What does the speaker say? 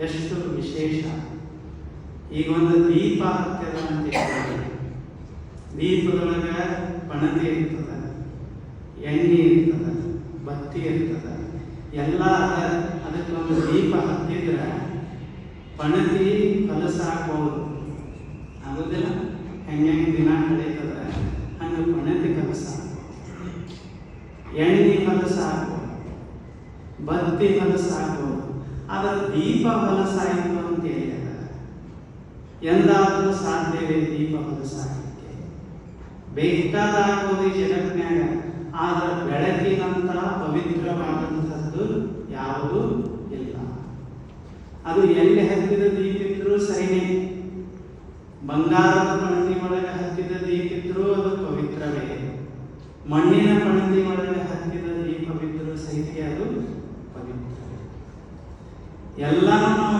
ಎಷ್ಟು ವಿಶೇಷ. ಈಗ ಒಂದು ದೀಪ ಹತ್ಯದ ಅಂತ ಹೇಳಿ, ದೀಪದೊಳಗೆ ಪಣತಿ ಇರ್ತದ, ಎಣ್ಣೆ ಇರ್ತದ, ಬತ್ತಿ ಇರ್ತದ, ಎಲ್ಲ ಅದಕ್ಕೊಂದು ದೀಪ ಹತ್ತಿದ್ರೆ ಪಣತಿ ಕಲಸ ಹಾಕ್ಬೋದು. ಆಗೋದಿಲ್ಲ? ಹೆಂಗೆ ದಿನ ಕಳೀತದ ಹಂಗೆ ಪಣತಿ ಕಲಸ, ಎಣ್ಣೆ ಕಲಸ ಹಾಕ್ಬೋದು, ಬತ್ತಿ ಕಲಸ ಹಾಕ್ಬೋದು. ಆದರೆ ದೀಪ ಹೊಲಸ ಆಯಿತು ಅಂತ ಹೇಳಿದ ಎಂದಾದರೂ ಸಾಧ್ಯವೇ ದೀಪ ಹೊಲಸ ಆಗಲಿಕ್ಕೆ? ಬೇಕಾದಾಗೋದು ಜಗತ್ನ್ಯಾಗ, ಆದರೆ ಬೆಳಕಿನಂತ ಪವಿತ್ರವಾದಂಥದ್ದು ಯಾವುದೂ ಇಲ್ಲ. ಅದು ಎಲ್ಲಿ ಹತ್ತಿದ ದೀಪ ಇದ್ರೂ ಸರಿನೇ, ಬಂಗಾರದ ಪಣತಿ ಒಳಗೆ ಹತ್ತಿದ ದೀಪ ಇದ್ರೂ ಅದು ಪವಿತ್ರವೇ, ಮಣ್ಣಿನ ಪಣತಿ ಒಳಗೆ ಹತ್ತಿದ ದೀಪವಿದ್ರೂ ಸಹಿತ ಅದು ಪವಿತ್ರ. ಎಲ್ಲ ನಾವು